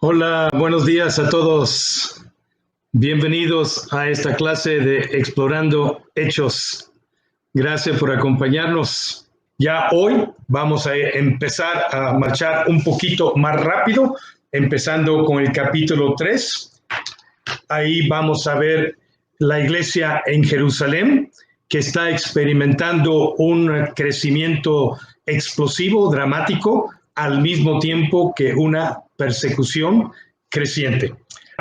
Hola, buenos días a todos. Bienvenidos a esta clase de Explorando Hechos. Gracias por acompañarnos. Ya hoy vamos a empezar a marchar un poquito más rápido, empezando con el capítulo 3. Ahí vamos a ver la iglesia en Jerusalén, que está experimentando un crecimiento explosivo, dramático, al mismo tiempo que una persecución creciente.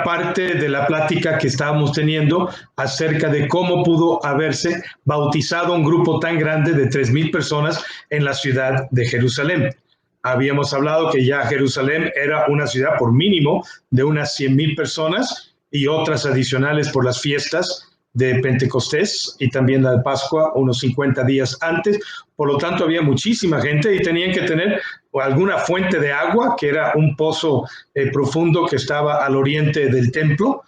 Parte de la plática que estábamos teniendo acerca de cómo pudo haberse bautizado un grupo tan grande de 3,000 personas en la ciudad de Jerusalén. Habíamos hablado que ya Jerusalén era una ciudad por mínimo de unas 100,000 personas y otras adicionales por las fiestas de Pentecostés y también la de Pascua unos 50 días antes. Por lo tanto, había muchísima gente y tenían que tener alguna fuente de agua, que era un pozo profundo que estaba al oriente del templo,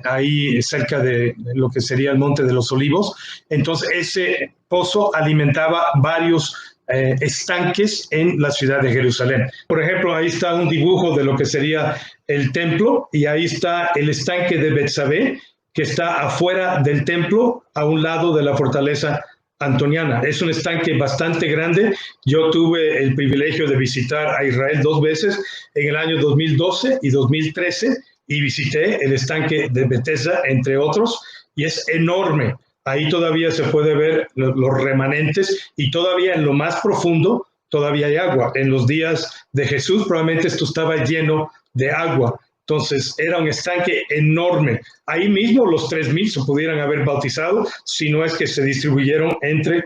ahí cerca de lo que sería el Monte de los Olivos. Entonces, ese pozo alimentaba varios estanques en la ciudad de Jerusalén. Por ejemplo, ahí está un dibujo de lo que sería el templo y ahí está el estanque de Betsabé, que está afuera del templo, a un lado de la fortaleza antoniana. Es un estanque bastante grande. Yo tuve el privilegio de visitar a Israel 2 veces, en el año 2012 y 2013, y visité el estanque de Bethesda, entre otros, y es enorme. Ahí todavía se puede ver los remanentes y todavía en lo más profundo todavía hay agua. En los días de Jesús probablemente esto estaba lleno de agua. Entonces, era un estanque enorme. Ahí mismo los 3,000 se pudieran haber bautizado, si no es que se distribuyeron entre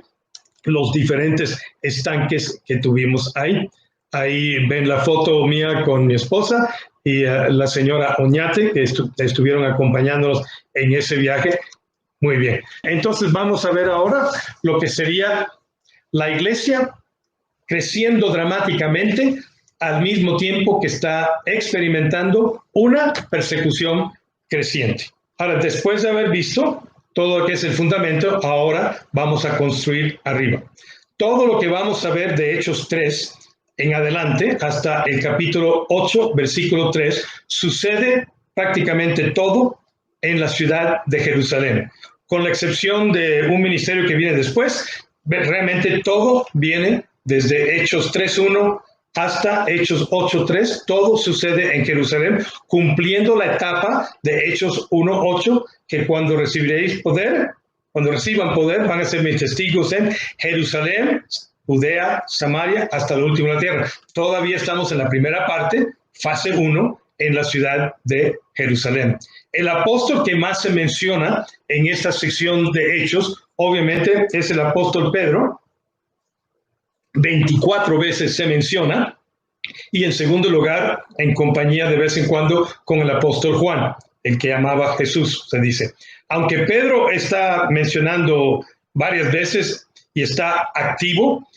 los diferentes estanques que tuvimos ahí. Ahí ven la foto mía con mi esposa y la señora Oñate, que estuvieron acompañándonos en ese viaje. Muy bien. Entonces, vamos a ver ahora lo que sería la iglesia creciendo dramáticamente al mismo tiempo que está experimentando una persecución creciente. Ahora, después de haber visto todo lo que es el fundamento, ahora vamos a construir arriba. Todo lo que vamos a ver de Hechos 3 en adelante, hasta el capítulo 8, versículo 3, sucede prácticamente todo en la ciudad de Jerusalén. Con la excepción de un ministerio que viene después, realmente todo viene desde Hechos 3.1 hasta Hechos 8.3, todo sucede en Jerusalén, cumpliendo la etapa de Hechos 1.8, que cuando recibiréis poder, cuando reciban poder, van a ser mis testigos en Jerusalén, Judea, Samaria, hasta el último de la tierra. Todavía estamos en la primera parte, fase 1, en la ciudad de Jerusalén. El apóstol que más se menciona en esta sección de Hechos, obviamente, es el apóstol Pedro. 24 veces se menciona, y en segundo lugar, en compañía de vez en cuando con el apóstol Juan, el que amaba a Jesús, se dice. Aunque Pedro está mencionando varias veces y está activo,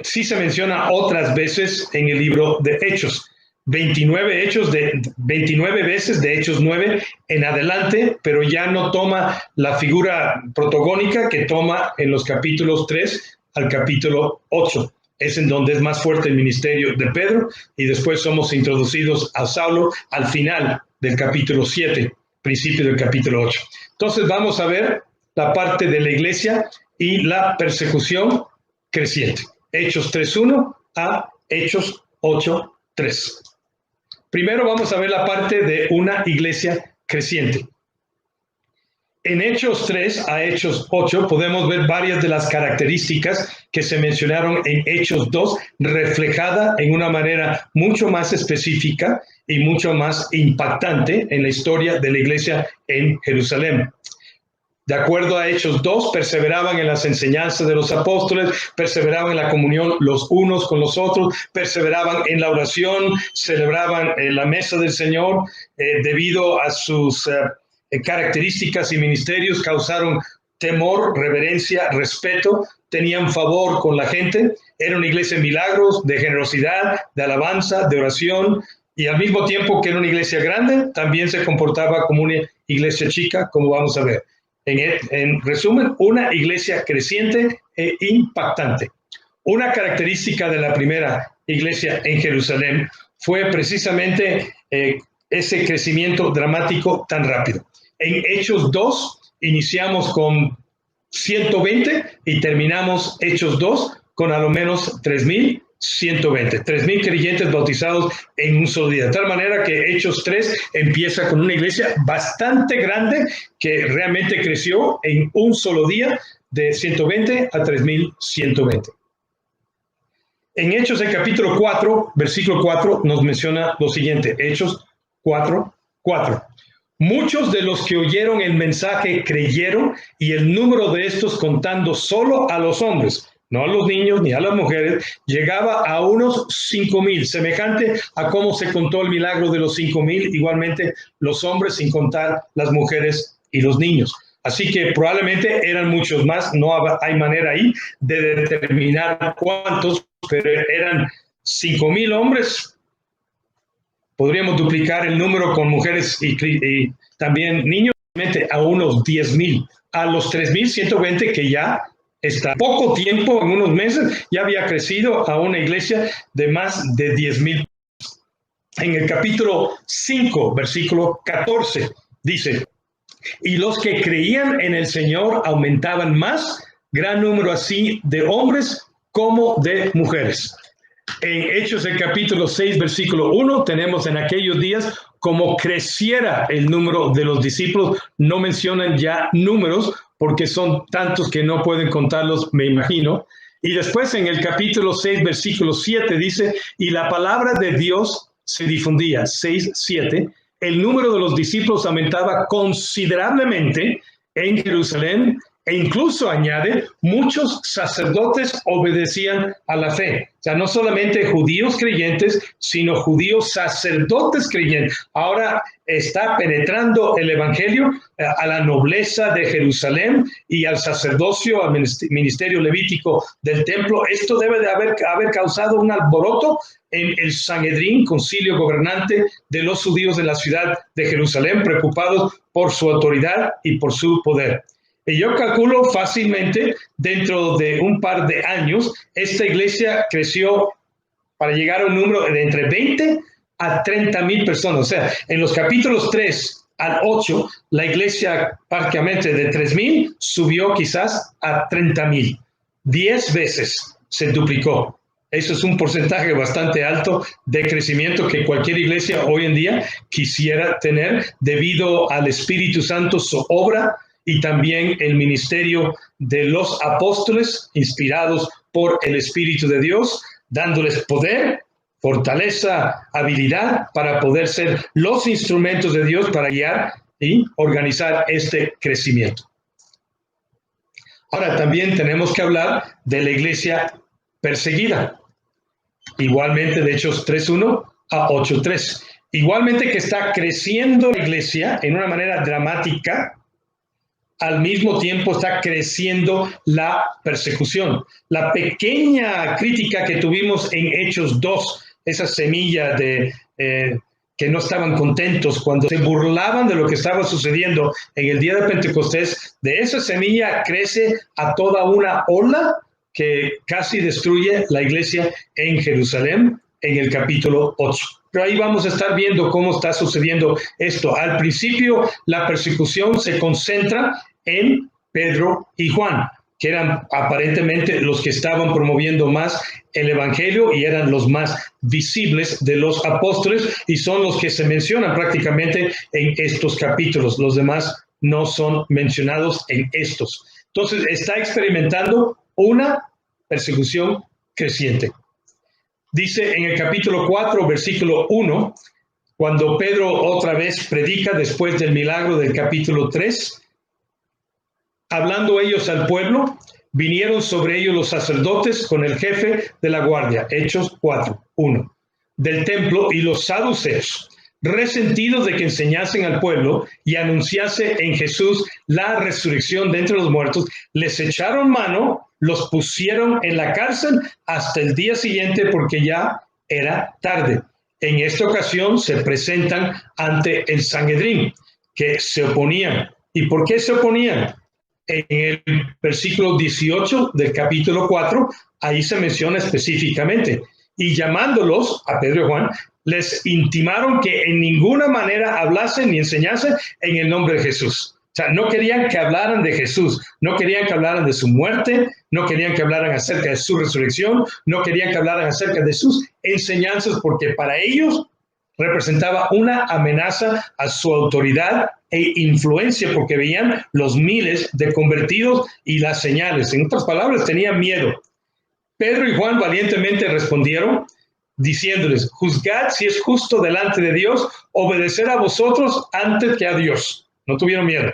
sí se menciona otras veces en el libro de Hechos. 29 veces de Hechos 9 en adelante, pero ya no toma la figura protagónica que toma en los capítulos 3 al capítulo 8. Es en donde es más fuerte el ministerio de Pedro, y después somos introducidos a Saulo al final del capítulo 7, principio del capítulo 8. Entonces vamos a ver la parte de la iglesia y la persecución creciente. Hechos 3.1 a Hechos 8.3. Primero vamos a ver la parte de una iglesia creciente. En Hechos 3 a Hechos 8 podemos ver varias de las características que se mencionaron en Hechos 2, reflejada en una manera mucho más específica y mucho más impactante en la historia de la iglesia en Jerusalén. De acuerdo a Hechos 2, perseveraban en las enseñanzas de los apóstoles, perseveraban en la comunión los unos con los otros, perseveraban en la oración, celebraban la mesa del Señor, debido a sus características y ministerios, causaron temor, reverencia, respeto, tenían favor con la gente. Era una iglesia de milagros, de generosidad, de alabanza, de oración, y al mismo tiempo que era una iglesia grande, también se comportaba como una iglesia chica, como vamos a ver. En resumen, una iglesia creciente e impactante. Una característica de la primera iglesia en Jerusalén fue precisamente ese crecimiento dramático tan rápido. En Hechos 2 iniciamos con 120 y terminamos Hechos 2 con a lo menos 3,120. 3,000 creyentes bautizados en un solo día. De tal manera que Hechos 3 empieza con una iglesia bastante grande que realmente creció en un solo día de 120 a 3,120. En Hechos, el capítulo 4, versículo 4, nos menciona lo siguiente. Hechos 4, 4. Muchos de los que oyeron el mensaje creyeron, y el número de estos, contando solo a los hombres, no a los niños ni a las mujeres, llegaba a unos 5,000, semejante a cómo se contó el milagro de los 5,000, igualmente los hombres, sin contar las mujeres y los niños. Así que probablemente eran muchos más, no hay manera ahí de determinar cuántos, pero eran 5,000 hombres. Podríamos duplicar el número con mujeres y también niños, a unos 10,000, a los 3,120 que ya está poco tiempo, en unos meses, ya había crecido a una iglesia de más de 10,000. En el capítulo 5, versículo 14, dice: y los que creían en el Señor aumentaban más, gran número así de hombres como de mujeres. En Hechos, el capítulo 6, versículo 1, tenemos en aquellos días como creciera el número de los discípulos. No mencionan ya números porque son tantos que no pueden contarlos, me imagino. Y después en el capítulo 6, versículo 7 dice: y la palabra de Dios se difundía. 6, 7. El número de los discípulos aumentaba considerablemente en Jerusalén, e incluso añade, muchos sacerdotes obedecían a la fe. O sea, no solamente judíos creyentes, sino judíos sacerdotes creyentes. Ahora está penetrando el evangelio a la nobleza de Jerusalén y al sacerdocio, al ministerio levítico del templo. Esto debe de haber causado un alboroto en el Sanedrín, concilio gobernante de los judíos de la ciudad de Jerusalén, preocupados por su autoridad y por su poder. Y yo calculo fácilmente, dentro de un par de años, esta iglesia creció para llegar a un número de entre 20 a 30,000 personas. O sea, en los capítulos 3 al 8, la iglesia prácticamente de 3,000 subió quizás a 30,000. 10 veces se duplicó. Eso es un porcentaje bastante alto de crecimiento que cualquier iglesia hoy en día quisiera tener debido al Espíritu Santo, su obra, y también el ministerio de los apóstoles inspirados por el Espíritu de Dios, dándoles poder, fortaleza, habilidad para poder ser los instrumentos de Dios para guiar y organizar este crecimiento. Ahora también tenemos que hablar de la iglesia perseguida. Igualmente de Hechos 3:1 a 8:3. Igualmente que está creciendo la iglesia en una manera dramática, al mismo tiempo está creciendo la persecución. La pequeña crítica que tuvimos en Hechos 2, esa semilla de que no estaban contentos cuando se burlaban de lo que estaba sucediendo en el día de Pentecostés, de esa semilla crece a toda una ola que casi destruye la iglesia en Jerusalén en el capítulo 8. Pero ahí vamos a estar viendo cómo está sucediendo esto. Al principio, la persecución se concentra en Pedro y Juan, que eran aparentemente los que estaban promoviendo más el evangelio y eran los más visibles de los apóstoles y son los que se mencionan prácticamente en estos capítulos. Los demás no son mencionados en estos. Entonces, está experimentando una persecución creciente. Dice en el capítulo 4, versículo 1, cuando Pedro otra vez predica después del milagro del capítulo 3, hablando ellos al pueblo, vinieron sobre ellos los sacerdotes con el jefe de la guardia, Hechos 4, 1, del templo, y los saduceos, resentidos de que enseñasen al pueblo y anunciase en Jesús la resurrección de entre los muertos, les echaron mano, los pusieron en la cárcel hasta el día siguiente porque ya era tarde. En esta ocasión se presentan ante el Sanedrín, que se oponían. ¿Y por qué se oponían? En el versículo 18 del capítulo 4, ahí se menciona específicamente y llamándolos a Pedro y Juan, les intimaron que en ninguna manera hablasen ni enseñasen en el nombre de Jesús. O sea, no querían que hablaran de Jesús, no querían que hablaran de su muerte, no querían que hablaran acerca de su resurrección, no querían que hablaran acerca de sus enseñanzas, porque para ellos representaba una amenaza a su autoridad e influencia, porque veían los miles de convertidos y las señales. En otras palabras, tenían miedo. Pedro y Juan valientemente respondieron, diciéndoles, juzgad si es justo delante de Dios obedecer a vosotros antes que a Dios. No tuvieron miedo,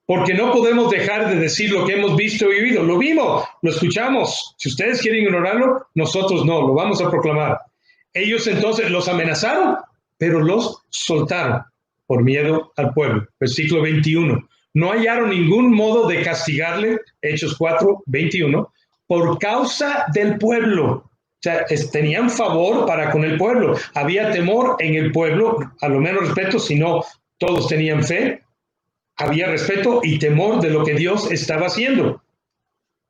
porque no podemos dejar de decir lo que hemos visto y vivido. Lo vimos, lo escuchamos. Si ustedes quieren ignorarlo, nosotros no, lo vamos a proclamar. Ellos entonces los amenazaron, pero los soltaron por miedo al pueblo. Versículo 21. No hallaron ningún modo de castigarle, Hechos 4, 21, por causa del pueblo. O sea, tenían favor para con el pueblo. Había temor en el pueblo, a lo menos respeto, si no todos tenían fe. Había respeto y temor de lo que Dios estaba haciendo.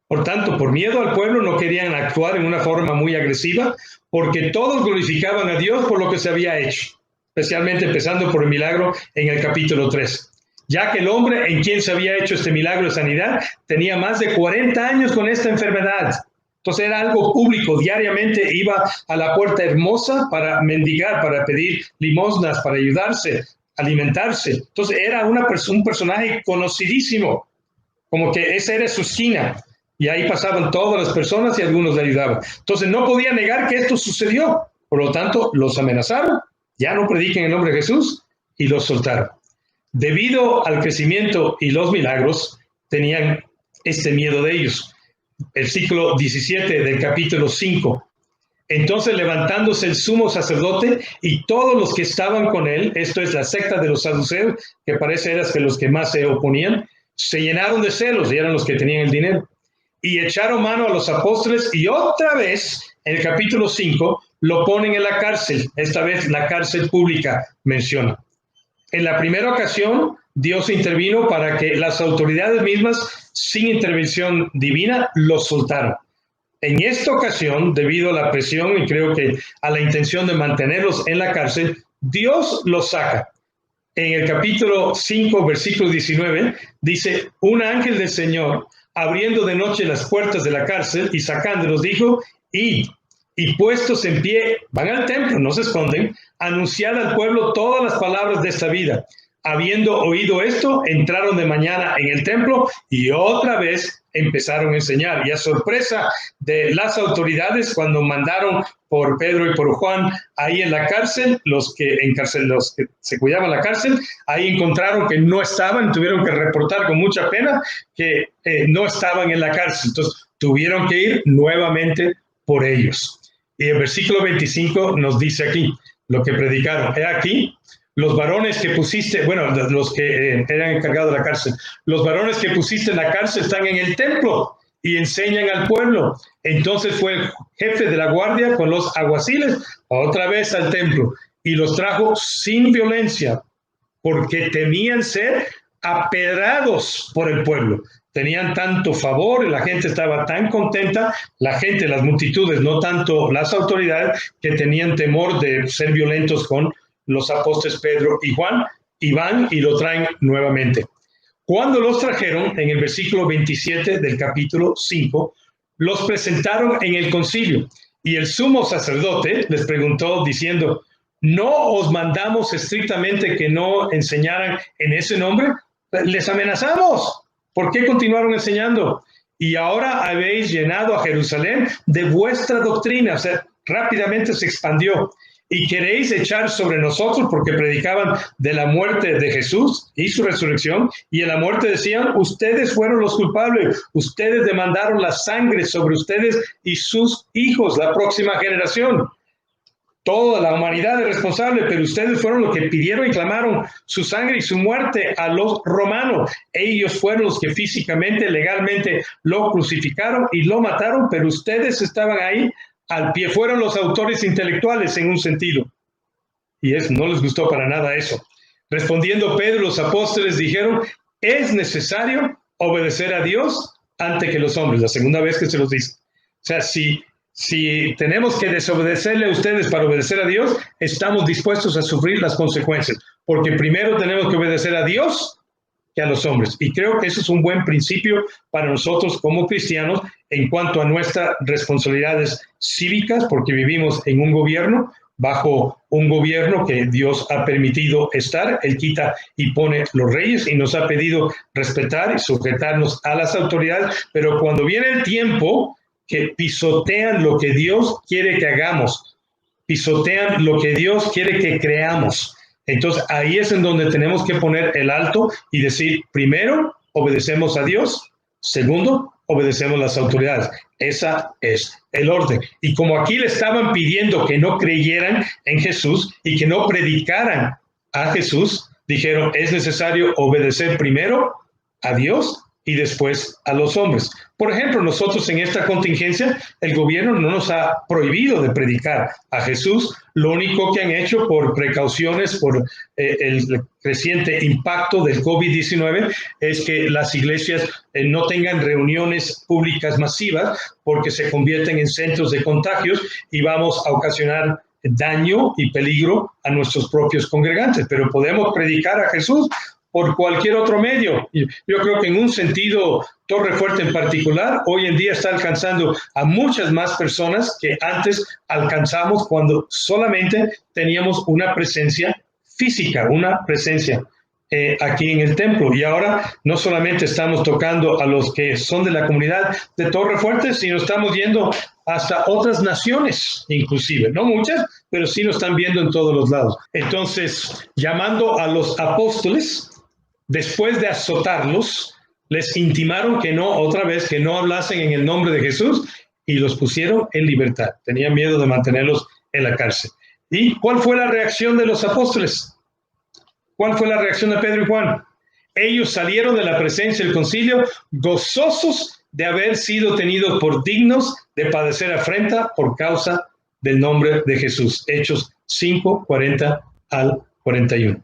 Por tanto, por miedo al pueblo no querían actuar en una forma muy agresiva, porque todos glorificaban a Dios por lo que se había hecho, especialmente empezando por el milagro en el capítulo 3. Ya que el hombre en quien se había hecho este milagro de sanidad tenía más de 40 años con esta enfermedad. Entonces era algo público, diariamente iba a la puerta hermosa para mendigar, para pedir limosnas, para ayudarse, alimentarse. Entonces era un personaje conocidísimo, como que esa era su esquina, y ahí pasaban todas las personas y algunos le ayudaban. Entonces no podía negar que esto sucedió, por lo tanto los amenazaron, ya no prediquen el nombre de Jesús, y los soltaron. Debido al crecimiento y los milagros, tenían este miedo de ellos. Versículo 17 del capítulo 5. Entonces levantándose el sumo sacerdote y todos los que estaban con él, esto es la secta de los saduceos, que parece eran los que más se oponían, se llenaron de celos y eran los que tenían el dinero. Y echaron mano a los apóstoles y otra vez, en el capítulo 5, lo ponen en la cárcel. Esta vez la cárcel pública menciona. En la primera ocasión, Dios intervino para que las autoridades mismas, sin intervención divina, los soltaron. En esta ocasión, debido a la presión y creo que a la intención de mantenerlos en la cárcel, Dios los saca. En el capítulo 5, versículo 19, dice, un ángel del Señor, abriendo de noche las puertas de la cárcel y sacándolos, dijo, id, y puestos en pie, van al templo, no se esconden, anunciad al pueblo todas las palabras de esta vida. Habiendo oído esto, entraron de mañana en el templo y otra vez empezaron a enseñar. Y a sorpresa de las autoridades, cuando mandaron por Pedro y por Juan ahí en la cárcel, los que se cuidaban la cárcel, ahí encontraron que no estaban, tuvieron que reportar con mucha pena que no estaban en la cárcel. Entonces tuvieron que ir nuevamente por ellos. Y el versículo 25 nos dice aquí lo que predicaron. He aquí, los varones que pusiste, bueno, los que eran encargados de la cárcel, los varones que pusiste en la cárcel están en el templo y enseñan al pueblo. Entonces fue el jefe de la guardia con los alguaciles otra vez al templo y los trajo sin violencia, porque temían ser apedrados por el pueblo. Tenían tanto favor y la gente estaba tan contenta, la gente, las multitudes, no tanto las autoridades, que tenían temor de ser violentos con los apóstoles Pedro y Juan, y van y lo traen nuevamente. Cuando los trajeron, en el versículo 27 del capítulo 5, los presentaron en el concilio, y el sumo sacerdote les preguntó diciendo, ¿no os mandamos estrictamente que no enseñaran en ese nombre? Les amenazamos. ¿Por qué continuaron enseñando? Y ahora habéis llenado a Jerusalén de vuestra doctrina. O sea, rápidamente se expandió. Y queréis echar sobre nosotros, porque predicaban de la muerte de Jesús y su resurrección, y en la muerte decían, ustedes fueron los culpables, ustedes demandaron la sangre sobre ustedes y sus hijos, la próxima generación. Toda la humanidad es responsable, pero ustedes fueron los que pidieron y clamaron su sangre y su muerte a los romanos. Ellos fueron los que físicamente, legalmente lo crucificaron y lo mataron, pero ustedes estaban ahí al pie, fueron los autores intelectuales en un sentido. Y no les gustó para nada eso. Respondiendo Pedro, los apóstoles dijeron, es necesario obedecer a Dios antes que los hombres. La segunda vez que se los dice. O sea, si si tenemos que desobedecerle a ustedes para obedecer a Dios, estamos dispuestos a sufrir las consecuencias, porque primero tenemos que obedecer a Dios que a los hombres. Y creo que eso es un buen principio para nosotros como cristianos en cuanto a nuestras responsabilidades cívicas, porque vivimos en un gobierno, bajo un gobierno que Dios ha permitido estar. Él quita y pone los reyes y nos ha pedido respetar y sujetarnos a las autoridades, pero cuando viene el tiempo que pisotean lo que Dios quiere que hagamos, pisotean lo que Dios quiere que creamos, entonces ahí es en donde tenemos que poner el alto y decir, primero, obedecemos a Dios, segundo, obedecemos a las autoridades. Esa es el orden. Y como aquí le estaban pidiendo que no creyeran en Jesús y que no predicaran a Jesús, dijeron, es necesario obedecer primero a Dios y después a los hombres. Por ejemplo, nosotros en esta contingencia, el gobierno no nos ha prohibido de predicar a Jesús. Lo único que han hecho por precauciones, por el creciente impacto del COVID-19, es que las iglesias no tengan reuniones públicas masivas porque se convierten en centros de contagios y vamos a ocasionar daño y peligro a nuestros propios congregantes. Pero podemos predicar a Jesús por cualquier otro medio. Yo creo que en un sentido, Torre Fuerte en particular, hoy en día está alcanzando a muchas más personas que antes alcanzamos cuando solamente teníamos una presencia física, una presencia aquí en el templo. Y ahora no solamente estamos tocando a los que son de la comunidad de Torre Fuerte, sino estamos yendo hasta otras naciones, inclusive, no muchas, pero sí lo están viendo en todos los lados. Entonces, llamando a los apóstoles, después de azotarlos, les intimaron que no, otra vez, que no hablasen en el nombre de Jesús y los pusieron en libertad. Tenían miedo de mantenerlos en la cárcel. ¿Y cuál fue la reacción de los apóstoles? ¿Cuál fue la reacción de Pedro y Juan? Ellos salieron de la presencia del concilio gozosos de haber sido tenidos por dignos de padecer afrenta por causa del nombre de Jesús. Hechos 5, 40 al 41.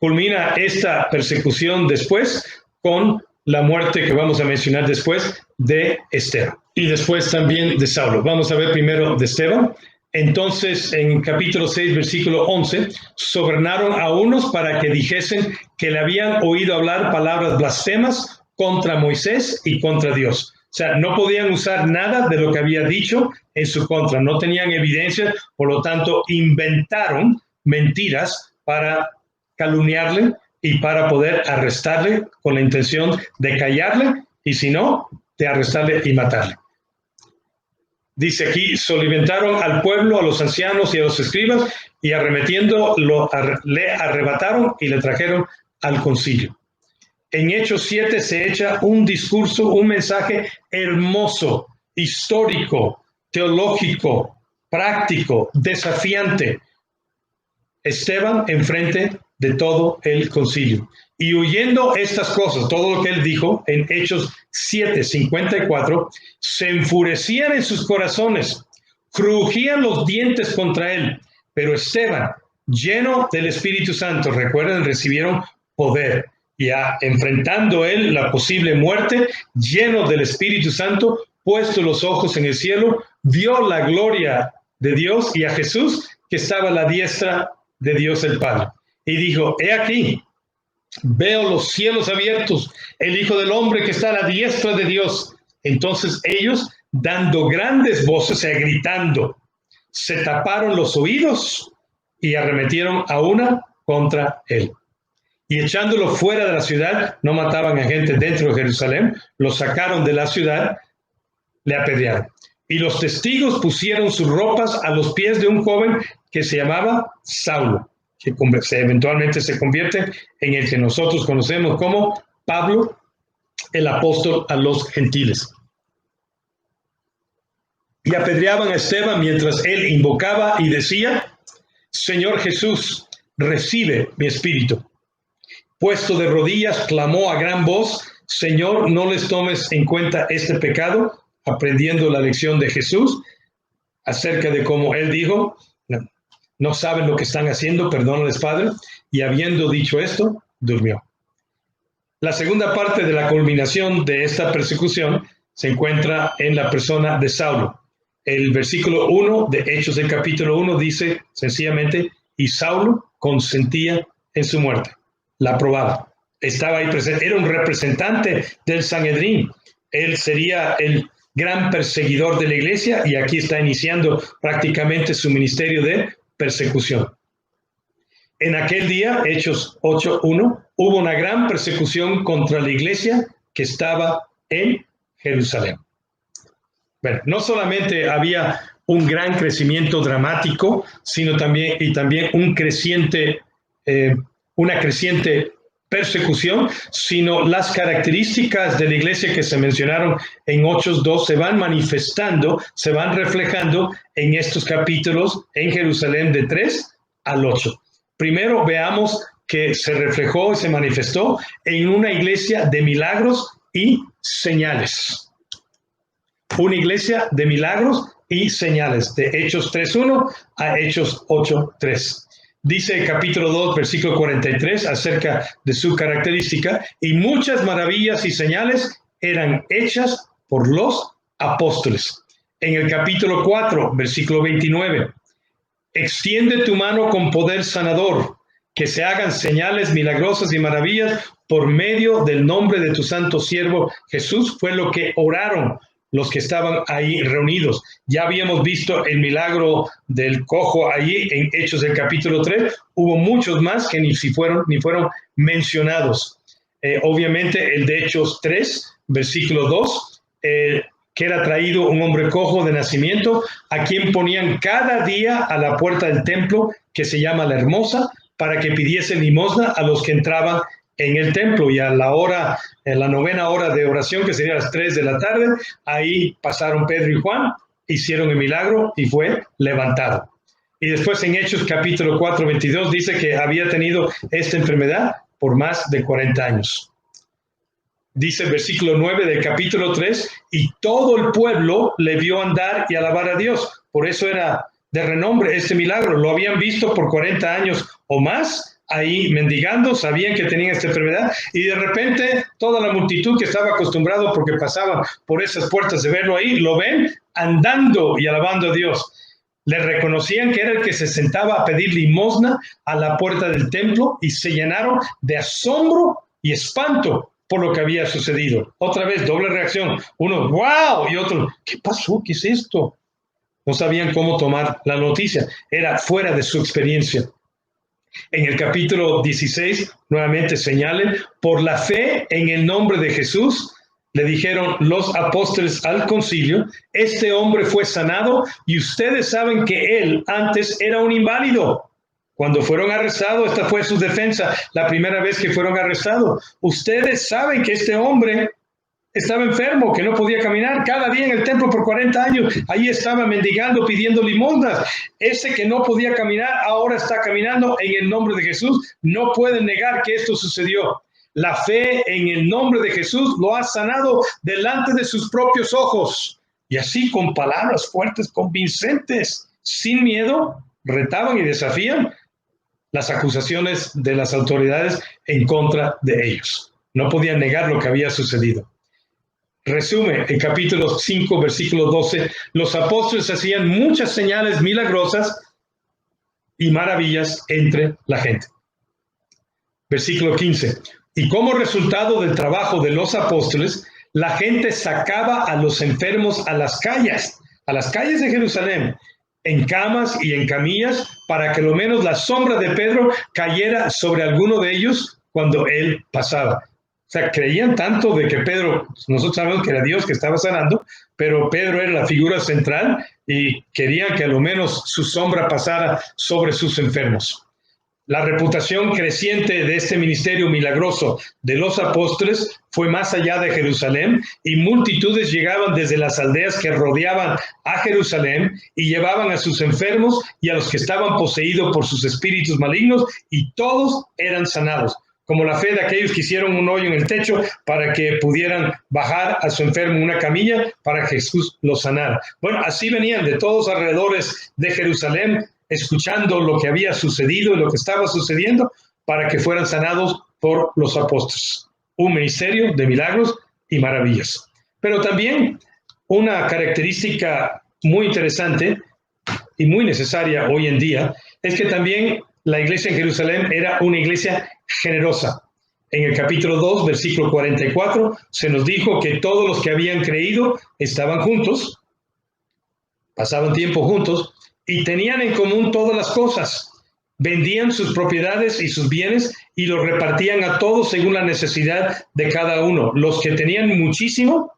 Culmina esta persecución después con la muerte que vamos a mencionar después de Esteban y después también de Saulo. Vamos a ver primero de Esteban. Entonces, en capítulo 6, versículo 11, sobornaron a unos para que dijesen que le habían oído hablar palabras blasfemas contra Moisés y contra Dios. O sea, no podían usar nada de lo que había dicho en su contra. No tenían evidencia, por lo tanto, inventaron mentiras para calumniarle y para poder arrestarle con la intención de callarle y si no, de arrestarle y matarle. Dice aquí, solimentaron al pueblo, a los ancianos y a los escribas y arremetiendo le arrebataron y le trajeron al concilio. En Hechos 7 se echa un discurso, un mensaje hermoso, histórico, teológico, práctico, desafiante. Esteban enfrente de todo el concilio. Y oyendo estas cosas, todo lo que él dijo en Hechos 7:54, se enfurecían en sus corazones, crujían los dientes contra él. Pero Esteban, lleno del Espíritu Santo, recuerden, recibieron poder. Ya enfrentando él la posible muerte, lleno del Espíritu Santo, puesto los ojos en el cielo, vio la gloria de Dios y a Jesús que estaba a la diestra de Dios el Padre. Y dijo, he aquí, veo los cielos abiertos, el Hijo del Hombre que está a la diestra de Dios. Entonces ellos, dando grandes voces, gritando, se taparon los oídos y arremetieron a una contra él. Y echándolo fuera de la ciudad, no mataban a gente dentro de Jerusalén, lo sacaron de la ciudad, le apedrearon. Y los testigos pusieron sus ropas a los pies de un joven que se llamaba Saulo, que eventualmente se convierte en el que nosotros conocemos como Pablo, el apóstol a los gentiles. Y apedreaban a Esteban mientras él invocaba y decía, Señor Jesús, recibe mi espíritu. Puesto de rodillas, clamó a gran voz, Señor, no les tomes en cuenta este pecado, aprendiendo la lección de Jesús acerca de cómo él dijo, no saben lo que están haciendo, perdónales, Padre, y habiendo dicho esto, durmió. La segunda parte de la culminación de esta persecución se encuentra en la persona de Saulo. El versículo 1 de Hechos del capítulo 1 dice sencillamente, y Saulo consentía en su muerte. La aprobaba. Estaba ahí presente. Era un representante del Sanedrín. Él sería el gran perseguidor de la iglesia y aquí está iniciando prácticamente su ministerio de persecución. En aquel día, Hechos 8:1, hubo una gran persecución contra la iglesia que estaba en Jerusalén. Bueno, no solamente había un gran crecimiento dramático, sino también una creciente persecución, sino las características de la iglesia que se mencionaron en Hechos 2 se van manifestando, se van reflejando en estos capítulos en Jerusalén de 3 al 8. Primero veamos que se reflejó y se manifestó en una iglesia de milagros y señales. Una iglesia de milagros y señales, de Hechos 3:1 a Hechos 8:3. Dice el capítulo 2, versículo 43, acerca de su característica, y muchas maravillas y señales eran hechas por los apóstoles. En el capítulo 4, versículo 29, extiende tu mano con poder sanador, que se hagan señales milagrosas y maravillas por medio del nombre de tu santo siervo Jesús, fue lo que oraron los que estaban ahí reunidos. Ya habíamos visto el milagro del cojo allí en Hechos del capítulo 3. Hubo muchos más que ni fueron mencionados. Obviamente el de Hechos 3, versículo 2, que era traído un hombre cojo de nacimiento, a quien ponían cada día a la puerta del templo, que se llama La Hermosa, para que pidiesen limosna a los que entraban en el templo, y a la hora, en la 9ª hora de oración, que sería las 3 de la tarde, ahí pasaron Pedro y Juan, hicieron el milagro y fue levantado. Y después en Hechos capítulo 4, 22 dice que había tenido esta enfermedad por más de 40 años. Dice el versículo 9 del capítulo 3, y todo el pueblo le vio andar y alabar a Dios. Por eso era de renombre este milagro. Lo habían visto por 40 años o más, ahí mendigando, sabían que tenían esta enfermedad, y de repente toda la multitud que estaba acostumbrado porque pasaban por esas puertas de verlo ahí, lo ven andando y alabando a Dios. Le reconocían que era el que se sentaba a pedir limosna a la puerta del templo, y se llenaron de asombro y espanto por lo que había sucedido. Otra vez, doble reacción. Uno, ¡wow! Y otro, ¿qué pasó? ¿Qué es esto? No sabían cómo tomar la noticia. Era fuera de su experiencia. En el capítulo 16, nuevamente señalen, por la fe en el nombre de Jesús, le dijeron los apóstoles al concilio, este hombre fue sanado y ustedes saben que él antes era un inválido. Cuando fueron arrestados, esta fue su defensa, la primera vez que fueron arrestados. Ustedes saben que este hombre estaba enfermo, que no podía caminar, cada día en el templo por 40 años, ahí estaba mendigando, pidiendo limosnas. Ese que no podía caminar, ahora está caminando en el nombre de Jesús. No pueden negar que esto sucedió. La fe en el nombre de Jesús lo ha sanado delante de sus propios ojos. Y así, con palabras fuertes, convincentes, sin miedo, retaban y desafían las acusaciones de las autoridades en contra de ellos. No podían negar lo que había sucedido. Resume el capítulo 5, versículo 12, los apóstoles hacían muchas señales milagrosas y maravillas entre la gente. Versículo 15, y como resultado del trabajo de los apóstoles, la gente sacaba a los enfermos a las calles de Jerusalén, en camas y en camillas, para que lo menos la sombra de Pedro cayera sobre alguno de ellos cuando él pasaba. O sea, creían tanto de que Pedro, nosotros sabemos que era Dios que estaba sanando, pero Pedro era la figura central y querían que a lo menos su sombra pasara sobre sus enfermos. La reputación creciente de este ministerio milagroso de los apóstoles fue más allá de Jerusalén, y multitudes llegaban desde las aldeas que rodeaban a Jerusalén y llevaban a sus enfermos y a los que estaban poseídos por sus espíritus malignos, y todos eran sanados. Como la fe de aquellos que hicieron un hoyo en el techo para que pudieran bajar a su enfermo en una camilla para que Jesús lo sanara. Bueno, así venían de todos alrededores de Jerusalén, escuchando lo que había sucedido y lo que estaba sucediendo, para que fueran sanados por los apóstoles. Un ministerio de milagros y maravillas. Pero también una característica muy interesante y muy necesaria hoy en día es que también la iglesia en Jerusalén era una iglesia generosa. En el capítulo 2, versículo 44, se nos dijo que todos los que habían creído estaban juntos, pasaban tiempo juntos y tenían en común todas las cosas. Vendían sus propiedades y sus bienes y los repartían a todos según la necesidad de cada uno. Los que tenían muchísimo,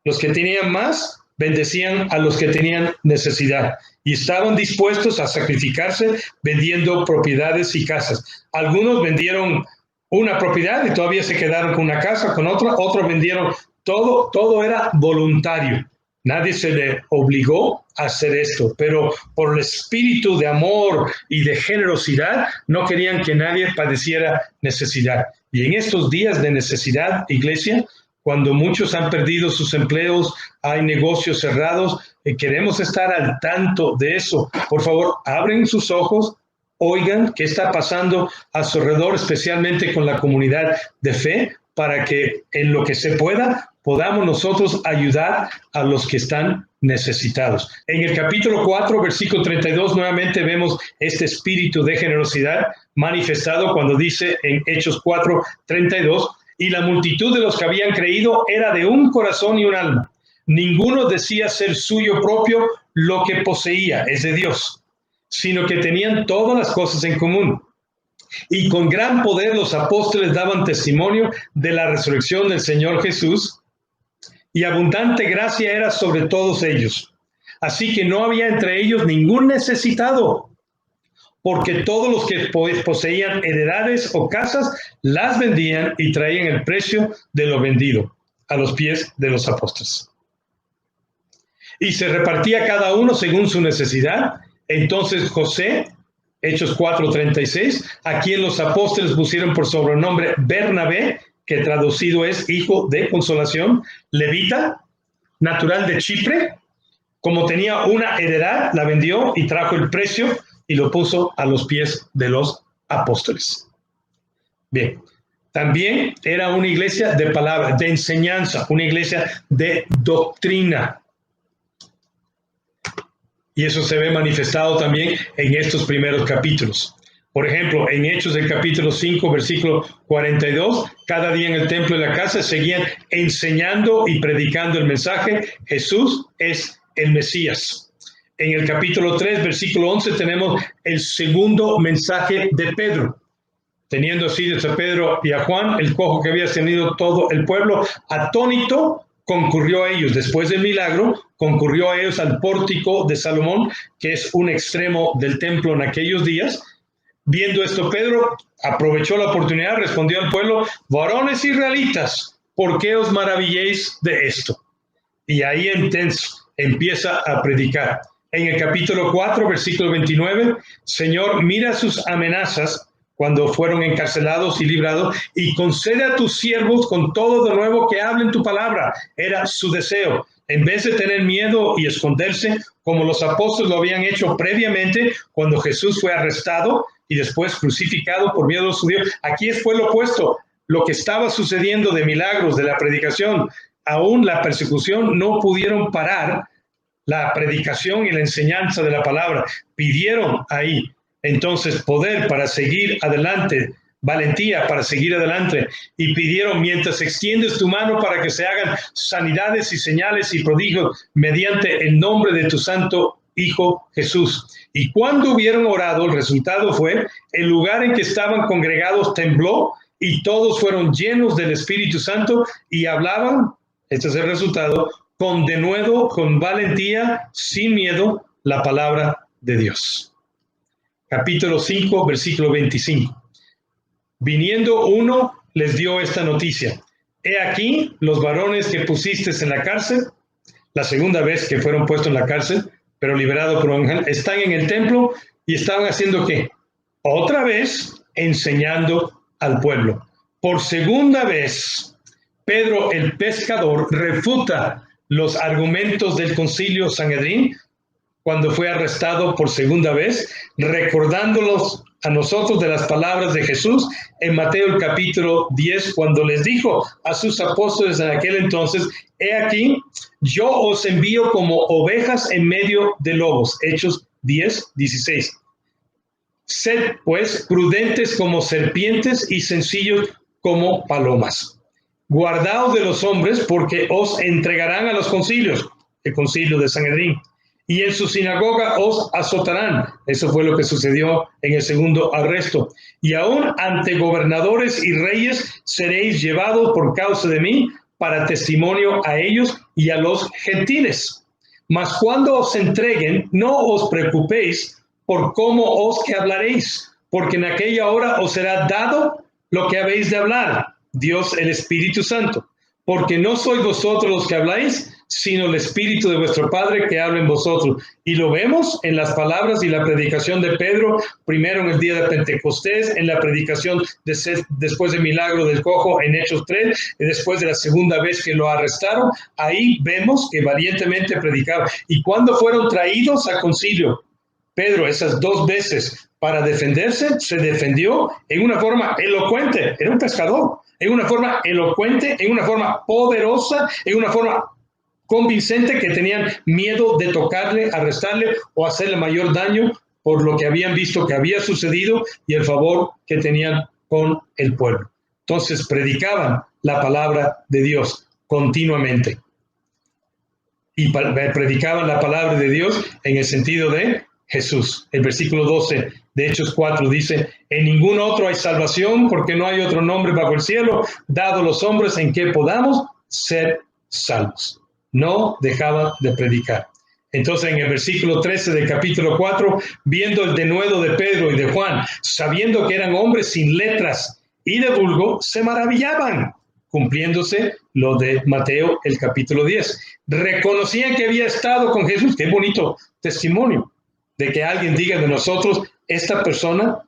los que tenían más, bendecían a los que tenían necesidad y estaban dispuestos a sacrificarse vendiendo propiedades y casas. Algunos vendieron una propiedad y todavía se quedaron con una casa, con otra, otros vendieron todo era voluntario. Nadie se le obligó a hacer esto, pero por el espíritu de amor y de generosidad no querían que nadie padeciera necesidad. Y en estos días de necesidad, iglesia, cuando muchos han perdido sus empleos, hay negocios cerrados, queremos estar al tanto de eso. Por favor, abren sus ojos, oigan qué está pasando a su alrededor, especialmente con la comunidad de fe, para que en lo que se pueda podamos nosotros ayudar a los que están necesitados. En el capítulo 4, versículo 32, nuevamente vemos este espíritu de generosidad manifestado cuando dice en Hechos 4, 32, y la multitud de los que habían creído era de un corazón y un alma. Ninguno decía ser suyo propio lo que poseía, es de Dios, sino que tenían todas las cosas en común. Y con gran poder los apóstoles daban testimonio de la resurrección del Señor Jesús, y abundante gracia era sobre todos ellos. Así que no había entre ellos ningún necesitado, porque todos los que poseían heredades o casas las vendían y traían el precio de lo vendido a los pies de los apóstoles. Y se repartía cada uno según su necesidad. Entonces José, Hechos 4:36, a quien los apóstoles pusieron por sobrenombre Bernabé, que traducido es hijo de consolación, levita, natural de Chipre, como tenía una heredad, la vendió y trajo el precio y lo puso a los pies de los apóstoles. Bien, también era una iglesia de palabra, de enseñanza, una iglesia de doctrina. Y eso se ve manifestado también en estos primeros capítulos. Por ejemplo, en Hechos del capítulo 5, versículo 42, cada día en el templo de la casa seguían enseñando y predicando el mensaje: Jesús es el Mesías. En el capítulo 3, versículo 11, tenemos el segundo mensaje de Pedro. Teniendo así a Pedro y a Juan, el cojo que había tenido todo el pueblo, atónito, concurrió a ellos. Después del milagro, concurrió a ellos al pórtico de Salomón, que es un extremo del templo en aquellos días. Viendo esto, Pedro aprovechó la oportunidad, respondió al pueblo: varones israelitas, ¿por qué os maravilléis de esto? Y ahí empieza a predicar. En el capítulo 4, versículo 29, Señor, mira sus amenazas cuando fueron encarcelados y librados, y concede a tus siervos con todo de nuevo que hablen tu palabra. Era su deseo. En vez de tener miedo y esconderse, como los apóstoles lo habían hecho previamente cuando Jesús fue arrestado y después crucificado por miedo a los judíos, aquí fue lo opuesto. Lo que estaba sucediendo de milagros, de la predicación, aún la persecución, no pudieron parar la predicación y la enseñanza de la palabra. Pidieron ahí entonces poder para seguir adelante, valentía para seguir adelante, y pidieron: mientras extiendes tu mano para que se hagan sanidades y señales y prodigios mediante el nombre de tu santo Hijo Jesús. Y cuando hubieron orado, el resultado fue: el lugar en que estaban congregados tembló y todos fueron llenos del Espíritu Santo y hablaban, este es el resultado, con denuedo, con valentía, sin miedo, la palabra de Dios. Capítulo 5, versículo 25. Viniendo uno, les dio esta noticia: he aquí los varones que pusiste en la cárcel, la segunda vez que fueron puestos en la cárcel, pero liberados por un ángel, están en el templo y estaban haciendo ¿qué? Otra vez enseñando al pueblo. Por segunda vez, Pedro el pescador refuta los argumentos del concilio Sanedrín cuando fue arrestado por segunda vez, recordándolos a nosotros de las palabras de Jesús en Mateo el capítulo 10, cuando les dijo a sus apóstoles en aquel entonces: he aquí, yo os envío como ovejas en medio de lobos. Hechos 10:16. Sed, pues, prudentes como serpientes y sencillos como palomas. Guardaos de los hombres, porque os entregarán a los concilios, el concilio de Sanedrín, y en su sinagoga os azotarán. Eso fue lo que sucedió en el segundo arresto. Y aún ante gobernadores y reyes seréis llevados por causa de mí, para testimonio a ellos y a los gentiles. Mas cuando os entreguen, no os preocupéis por cómo os que hablaréis, porque en aquella hora os será dado lo que habéis de hablar, Dios el Espíritu Santo, porque no sois vosotros los que habláis, sino el Espíritu de vuestro Padre que habla en vosotros. Y lo vemos en las palabras y la predicación de Pedro, primero en el día de Pentecostés, en la predicación después del milagro del cojo en Hechos 3, y después de la segunda vez que lo arrestaron. Ahí vemos que valientemente predicaba. Y cuando fueron traídos a concilio, Pedro esas dos veces para defenderse, se defendió en una forma elocuente, era un pescador, en una forma elocuente, en una forma poderosa, en una forma convincente, que tenían miedo de tocarle, arrestarle o hacerle mayor daño por lo que habían visto que había sucedido y el favor que tenían con el pueblo. Entonces predicaban la palabra de Dios continuamente. Y predicaban la palabra de Dios en el sentido de Jesús. El versículo 12 de Hechos 4 dice: en ningún otro hay salvación, porque no hay otro nombre bajo el cielo dado a los hombres en que podamos ser salvos. No dejaban de predicar. Entonces en el versículo 13 del capítulo 4, viendo el denuedo de Pedro y de Juan, sabiendo que eran hombres sin letras y de vulgo, se maravillaban, cumpliéndose lo de Mateo el capítulo 10. Reconocían que había estado con Jesús. Qué bonito testimonio de que alguien diga de nosotros: esta persona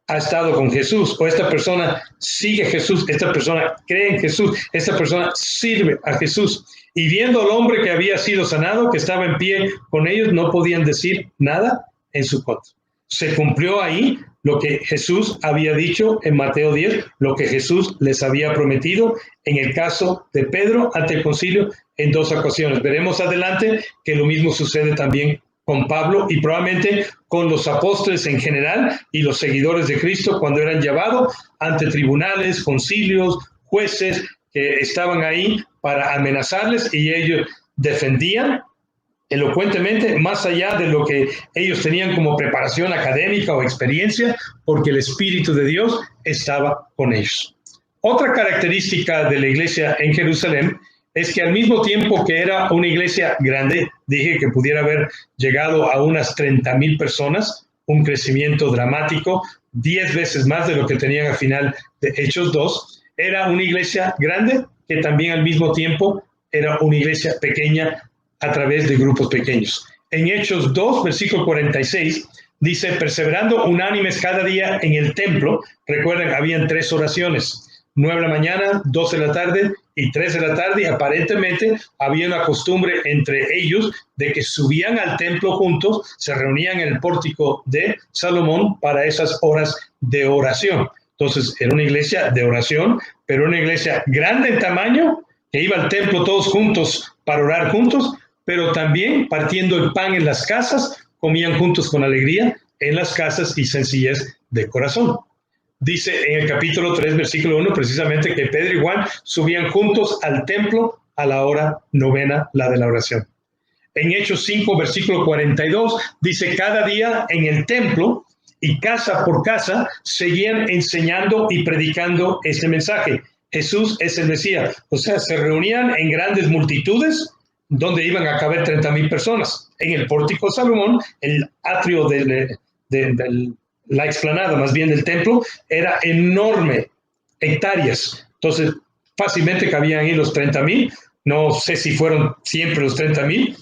ha estado con Jesús, o esta persona sigue a Jesús, esta persona cree en Jesús, esta persona sirve a Jesús. Y viendo al hombre que había sido sanado, que estaba en pie con ellos, no podían decir nada en su contra. Se cumplió ahí lo que Jesús había dicho en Mateo 10, lo que Jesús les había prometido en el caso de Pedro ante el concilio en dos ocasiones. Veremos adelante que lo mismo sucede también con Pablo y probablemente con los apóstoles en general y los seguidores de Cristo cuando eran llevados ante tribunales, concilios, jueces que estaban ahí para amenazarles, y ellos defendían elocuentemente más allá de lo que ellos tenían como preparación académica o experiencia, porque el Espíritu de Dios estaba con ellos. Otra característica de la iglesia en Jerusalén es que al mismo tiempo que era una iglesia grande, dije que pudiera haber llegado a unas 30,000 personas, un crecimiento dramático, 10 veces más de lo que tenían al final de Hechos 2, era una iglesia grande que también al mismo tiempo era una iglesia pequeña a través de grupos pequeños. En Hechos 2, versículo 46, dice: perseverando unánimes cada día en el templo. Recuerden, habían 3 oraciones, 9 de la mañana, 12 de la tarde y 3 de la tarde, y aparentemente había una costumbre entre ellos de que subían al templo juntos, se reunían en el pórtico de Salomón para esas horas de oración. Entonces era una iglesia de oración, pero una iglesia grande en tamaño, que iba al templo todos juntos para orar juntos, pero también partiendo el pan en las casas, comían juntos con alegría en las casas y sencillez de corazón. Dice en el capítulo 3, versículo 1, precisamente que Pedro y Juan subían juntos al templo a la hora novena, la de la oración. En Hechos 5, versículo 42, dice: cada día en el templo y casa por casa seguían enseñando y predicando este mensaje: Jesús es el Mesías. O sea, se reunían en grandes multitudes donde iban a caber 30,000 personas. En el pórtico de Salomón, el atrio de la explanada, más bien del templo, era enorme, hectáreas. Entonces, fácilmente cabían ahí los 30,000. No sé si fueron siempre los 30,000,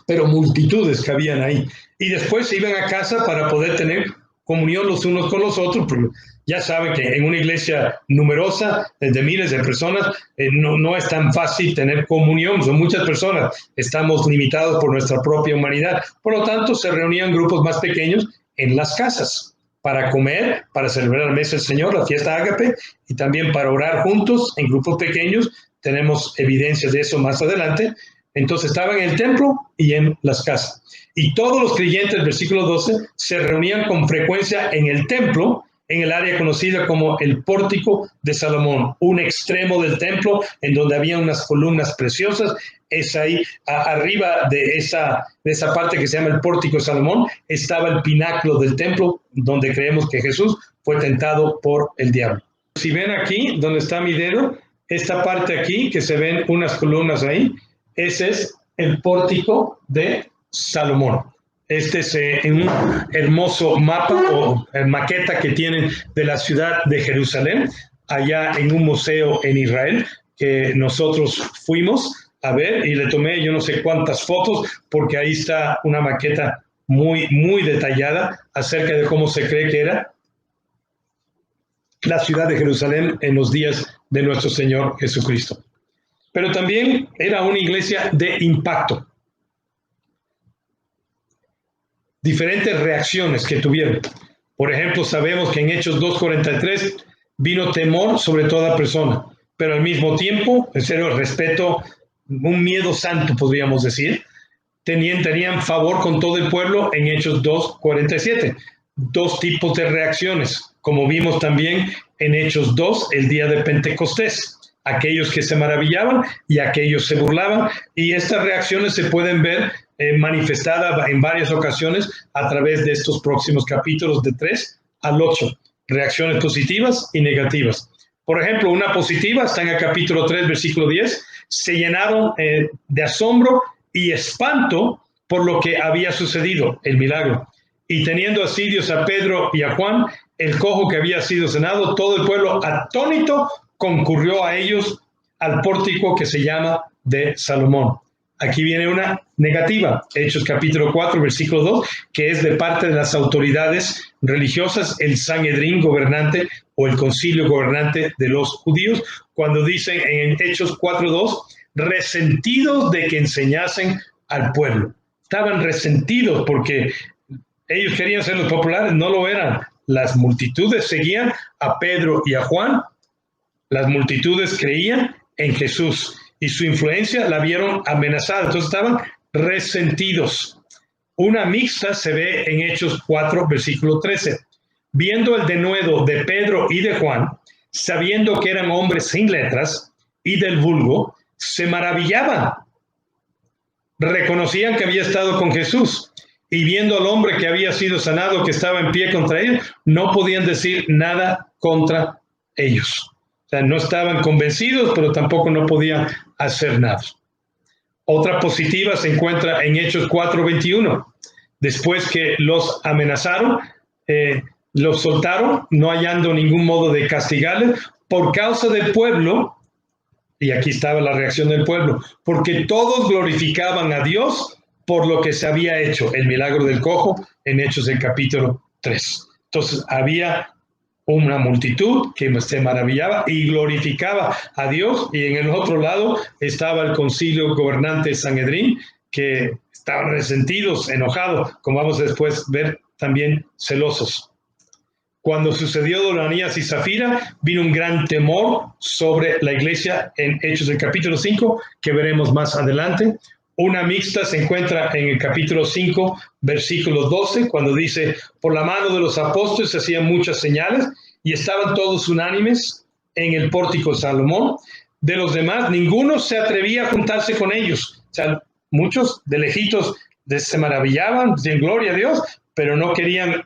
pero multitudes cabían ahí. Y después se iban a casa para poder tener comunión los unos con los otros, porque ya saben que en una iglesia numerosa, de miles de personas, no es tan fácil tener comunión. Son muchas personas, estamos limitados por nuestra propia humanidad. Por lo tanto, se reunían grupos más pequeños en las casas. para comer, para celebrar la mesa del Señor, la fiesta ágape, y también para orar juntos en grupos pequeños. Tenemos evidencias de eso más adelante. Entonces estaban en el templo y en las casas. Y todos los creyentes, versículo 12, se reunían con frecuencia en el templo, en el área conocida como el Pórtico de Salomón, un extremo del templo en donde había unas columnas preciosas. Es ahí, arriba de esa parte que se llama el Pórtico de Salomón, estaba el pináculo del templo, donde creemos que Jesús fue tentado por el diablo. Si ven aquí, donde está mi dedo, esta parte aquí, que se ven unas columnas ahí, ese es el Pórtico de Salomón. Este es un hermoso mapa o maqueta que tienen de la ciudad de Jerusalén, allá en un museo en Israel, que nosotros fuimos a ver y le tomé yo no sé cuántas fotos, porque ahí está una maqueta muy, muy detallada acerca de cómo se cree que era la ciudad de Jerusalén en los días de nuestro Señor Jesucristo. Pero también era una iglesia de impacto. Diferentes reacciones que tuvieron. Por ejemplo, sabemos que en Hechos 2:43 vino temor sobre toda persona, pero al mismo tiempo, en serio, respeto, un miedo santo, podríamos decir. Tenían favor con todo el pueblo en Hechos 2:47. Dos tipos de reacciones, como vimos también en Hechos 2, el día de Pentecostés. Aquellos que se maravillaban y aquellos se burlaban. Y estas reacciones se pueden ver manifestada en varias ocasiones a través de estos próximos capítulos de 3 al 8. Reacciones positivas y negativas. Por ejemplo, una positiva está en el capítulo 3, versículo 10. Se llenaron de asombro y espanto por lo que había sucedido, el milagro. Y teniendo asirios a Pedro y a Juan, el cojo que había sido sanado, todo el pueblo atónito concurrió a ellos al pórtico que se llama de Salomón. Aquí viene una negativa, Hechos capítulo 4, versículo 2, que es de parte de las autoridades religiosas, el Sanedrín gobernante o el concilio gobernante de los judíos, cuando dicen en Hechos 4:2, resentidos de que enseñasen al pueblo. Estaban resentidos porque ellos querían ser los populares, no lo eran. Las multitudes seguían a Pedro y a Juan, las multitudes creían en Jesús y su influencia la vieron amenazada, entonces estaban resentidos. Una mixta se ve en Hechos 4, versículo 13. Viendo el denuedo de Pedro y de Juan, sabiendo que eran hombres sin letras y del vulgo, se maravillaban. Reconocían que había estado con Jesús y viendo al hombre que había sido sanado, que estaba en pie contra ellos, no podían decir nada contra ellos. O sea, no estaban convencidos, pero tampoco no podían hacer nada. Otra positiva se encuentra en Hechos 4:21. Después que los amenazaron, los soltaron, no hallando ningún modo de castigarles, por causa del pueblo, y aquí estaba la reacción del pueblo, porque todos glorificaban a Dios por lo que se había hecho, el milagro del cojo, en Hechos del capítulo 3. Entonces había una multitud que se maravillaba y glorificaba a Dios, y en el otro lado estaba el concilio gobernante Sanedrín, que estaban resentidos, enojados, como vamos a después ver, también celosos. Cuando sucedió de Ananías y Zafira, vino un gran temor sobre la iglesia en Hechos del capítulo 5, que veremos más adelante. Una mixta se encuentra en el capítulo 5, versículo 12, cuando dice, por la mano de los apóstoles se hacían muchas señales y estaban todos unánimes en el pórtico de Salomón. De los demás, ninguno se atrevía a juntarse con ellos. O sea, muchos de lejitos se maravillaban, decían gloria a Dios, pero no querían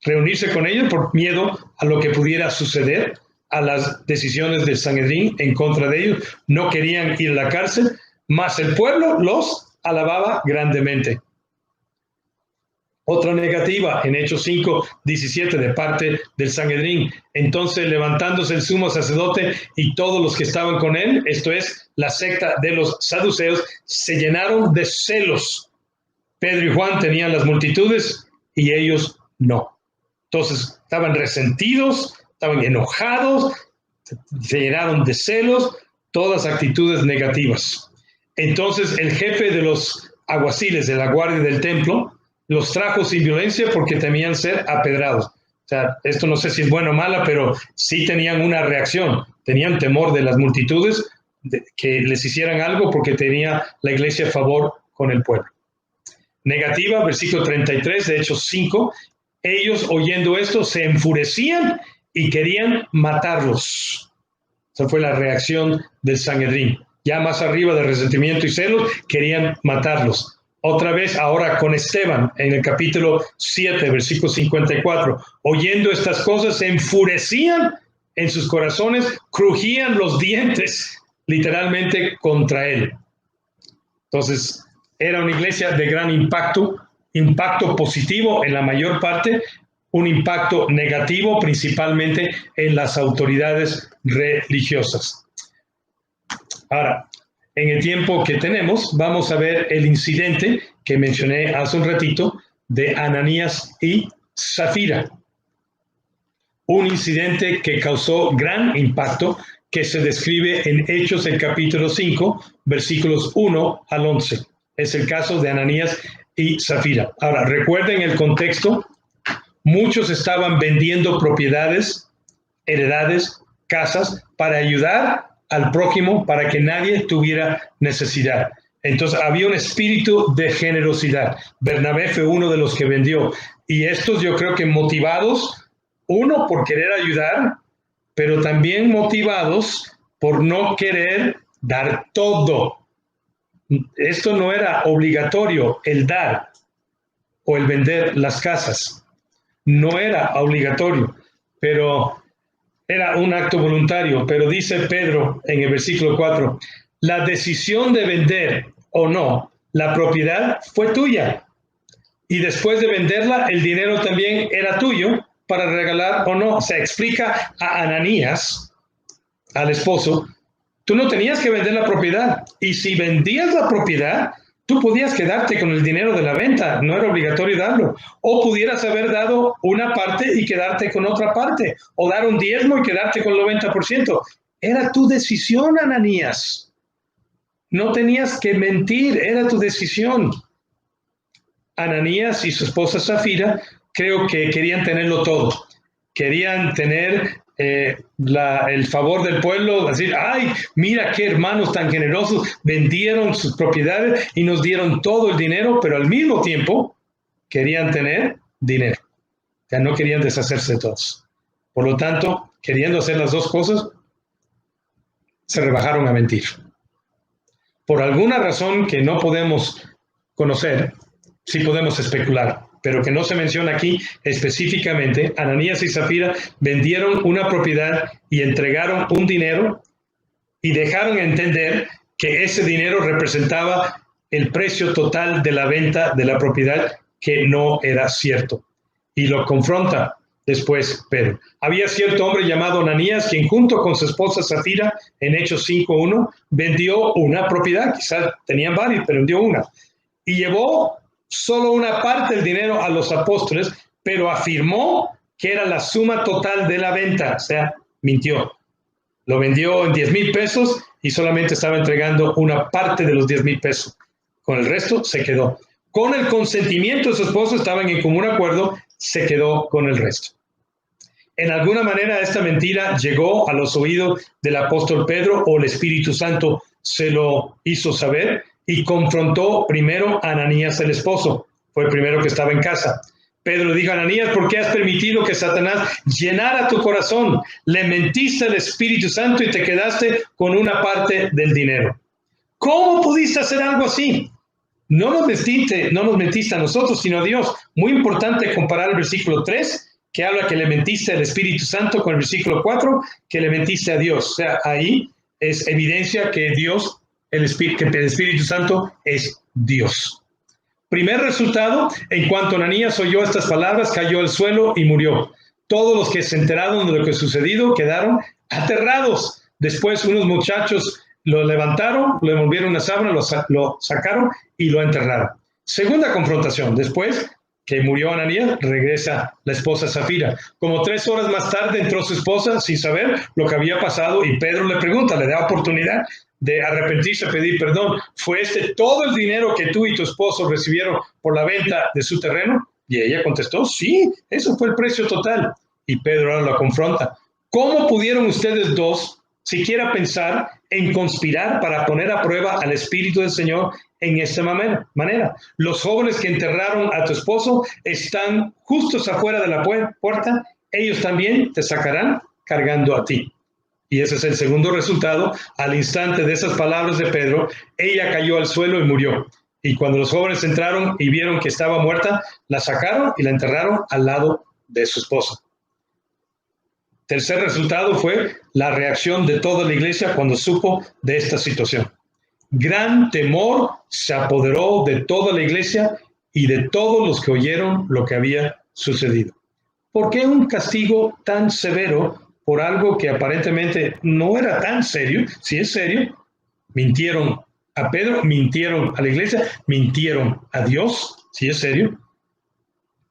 reunirse con ellos por miedo a lo que pudiera suceder, a las decisiones del Sanedrín en contra de ellos. No querían ir a la cárcel, mas el pueblo los alababa grandemente. Otra negativa en Hechos 5:17 de parte del Sanedrín. Entonces, levantándose el sumo sacerdote y todos los que estaban con él, esto es, la secta de los saduceos, se llenaron de celos. Pedro y Juan tenían las multitudes y ellos no. Entonces, estaban resentidos, estaban enojados, se llenaron de celos, todas actitudes negativas. Entonces, el jefe de los alguaciles de la guardia del templo los trajo sin violencia porque temían ser apedrados. O sea, esto no sé si es bueno o mala, pero sí tenían una reacción, tenían temor de las multitudes que les hicieran algo porque tenía la iglesia a favor con el pueblo. Negativa, versículo 33 de Hechos 5, ellos oyendo esto se enfurecían y querían matarlos. Esa fue la reacción del Sanedrín. Ya más arriba de resentimiento y celos, querían matarlos. Otra vez, ahora con Esteban, en el capítulo 7, versículo 54, oyendo estas cosas, se enfurecían en sus corazones, crujían los dientes, literalmente, contra él. Entonces, era una iglesia de gran impacto positivo en la mayor parte, un impacto negativo principalmente en las autoridades religiosas. Ahora, en el tiempo que tenemos, vamos a ver el incidente que mencioné hace un ratito de Ananías y Zafira. Un incidente que causó gran impacto, que se describe en Hechos, el capítulo 5, versículos 1 al 11. Es el caso de Ananías y Zafira. Ahora, recuerden el contexto. Muchos estaban vendiendo propiedades, heredades, casas, para ayudar al prójimo, para que nadie tuviera necesidad. Entonces había un espíritu de generosidad. Bernabé fue uno de los que vendió. Y estos, yo creo que motivados, uno, por querer ayudar, pero también motivados por no querer dar todo. Esto no era obligatorio, el dar o el vender las casas. No era obligatorio, pero era un acto voluntario. Pero dice Pedro en el versículo 4, la decisión de vender o no la propiedad fue tuya. Y después de venderla, el dinero también era tuyo para regalar o no. Se explica a Ananías, al esposo, tú no tenías que vender la propiedad. Y si vendías la propiedad, tú podías quedarte con el dinero de la venta, no era obligatorio darlo. O pudieras haber dado una parte y quedarte con otra parte. O dar un diezmo y quedarte con el 90%. Era tu decisión, Ananías. No tenías que mentir, era tu decisión. Ananías y su esposa Zafira creo que querían tenerlo todo. Querían tener el favor del pueblo, decir, ay, mira qué hermanos tan generosos, vendieron sus propiedades y nos dieron todo el dinero, pero al mismo tiempo querían tener dinero. Ya no querían deshacerse de todos. Por lo tanto, queriendo hacer las dos cosas, se rebajaron a mentir. Por alguna razón que no podemos conocer, sí podemos especular, pero que no se menciona aquí específicamente, Ananías y Zafira vendieron una propiedad y entregaron un dinero y dejaron entender que ese dinero representaba el precio total de la venta de la propiedad, que no era cierto. Y lo confronta después Pedro. Había cierto hombre llamado Ananías, quien junto con su esposa Zafira, en Hechos 5:1, vendió una propiedad, quizás tenían varias, pero vendió una, y llevó solo una parte del dinero a los apóstoles, pero afirmó que era la suma total de la venta, o sea, mintió. Lo vendió en 10,000 pesos y solamente estaba entregando una parte de los 10,000 pesos. Con el resto se quedó. Con el consentimiento de su esposo, estaban en común acuerdo, se quedó con el resto. En alguna manera esta mentira llegó a los oídos del apóstol Pedro, o el Espíritu Santo se lo hizo saber, y confrontó primero a Ananías, el esposo. Fue el primero que estaba en casa. Pedro dijo a Ananías, ¿por qué has permitido que Satanás llenara tu corazón? Le mentiste al Espíritu Santo y te quedaste con una parte del dinero. ¿Cómo pudiste hacer algo así? No nos mentiste a nosotros, sino a Dios. Muy importante comparar el versículo 3, que habla que le mentiste al Espíritu Santo, con el versículo 4, que le mentiste a Dios. O sea, ahí es evidencia que Dios, que el Espíritu Santo es Dios. Primer resultado, en cuanto Ananías oyó estas palabras, cayó al suelo y murió. Todos los que se enteraron de lo que sucedido quedaron aterrados. Después unos muchachos lo levantaron, le envolvieron una sábana, lo sacaron y lo enterraron. Segunda confrontación. Después que murió Ananías, regresa la esposa Zafira. Como 3 horas más tarde entró su esposa sin saber lo que había pasado y Pedro le pregunta, le da oportunidad de arrepentirse, pedir perdón. ¿Fue todo el dinero que tú y tu esposo recibieron por la venta de su terreno? Y ella contestó, sí, eso fue el precio total. Y Pedro ahora la confronta. ¿Cómo pudieron ustedes dos siquiera pensar en conspirar para poner a prueba al Espíritu del Señor en esta manera? Los jóvenes que enterraron a tu esposo están justos afuera de la puerta. Ellos también te sacarán cargando a ti. Y ese es el segundo resultado. Al instante de esas palabras de Pedro, ella cayó al suelo y murió. Y cuando los jóvenes entraron y vieron que estaba muerta, la sacaron y la enterraron al lado de su esposo. Tercer resultado fue la reacción de toda la iglesia cuando supo de esta situación. Gran temor se apoderó de toda la iglesia y de todos los que oyeron lo que había sucedido. ¿Por qué un castigo tan severo por algo que aparentemente no era tan serio? Si es serio, mintieron a Pedro, mintieron a la iglesia, mintieron a Dios, si es serio.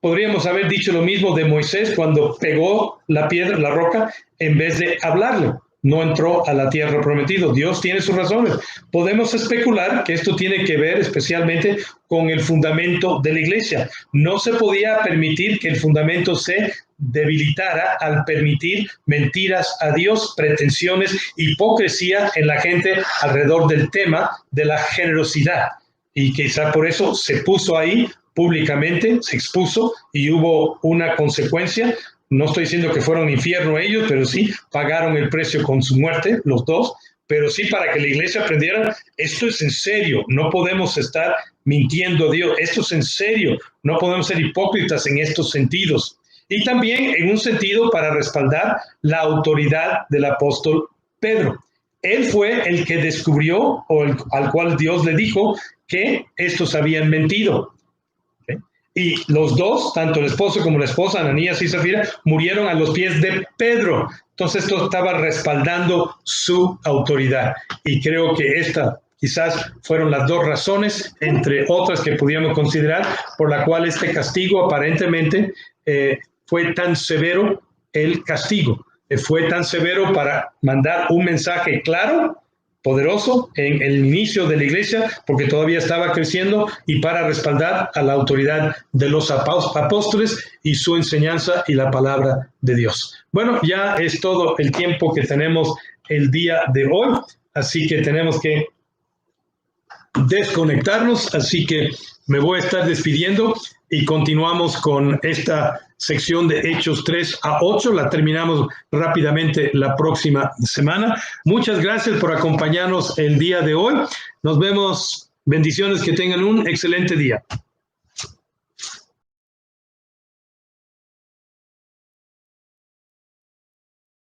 Podríamos haber dicho lo mismo de Moisés cuando pegó la piedra, la roca, en vez de hablarle. No entró a la tierra prometida. Dios tiene sus razones. Podemos especular que esto tiene que ver especialmente con el fundamento de la iglesia. No se podía permitir que el fundamento se debilitara al permitir mentiras a Dios, pretensiones, hipocresía en la gente alrededor del tema de la generosidad. Y quizá por eso se puso ahí públicamente, se expuso y hubo una consecuencia. No estoy diciendo que fueron infierno ellos, pero sí pagaron el precio con su muerte, los dos, pero sí para que la iglesia aprendiera, esto es en serio, no podemos estar mintiendo a Dios, esto es en serio, no podemos ser hipócritas en estos sentidos. Y también en un sentido para respaldar la autoridad del apóstol Pedro. Él fue el que descubrió, al cual Dios le dijo que estos habían mentido. Y los dos, tanto el esposo como la esposa, Ananías y Zafira, murieron a los pies de Pedro. Entonces esto estaba respaldando su autoridad. Y creo que estas quizás fueron las dos razones, entre otras que pudiéramos considerar, por la cual este castigo aparentemente fue tan severo, el castigo. Fue tan severo para mandar un mensaje claro, poderoso en el inicio de la iglesia, porque todavía estaba creciendo, y para respaldar a la autoridad de los apóstoles y su enseñanza y la palabra de Dios. Bueno, ya es todo el tiempo que tenemos el día de hoy, así que tenemos que desconectarnos, así que me voy a estar despidiendo y continuamos con esta sección de Hechos 3 a 8. La terminamos rápidamente la próxima semana. Muchas gracias por acompañarnos el día de hoy. Nos vemos. Bendiciones, que tengan un excelente día.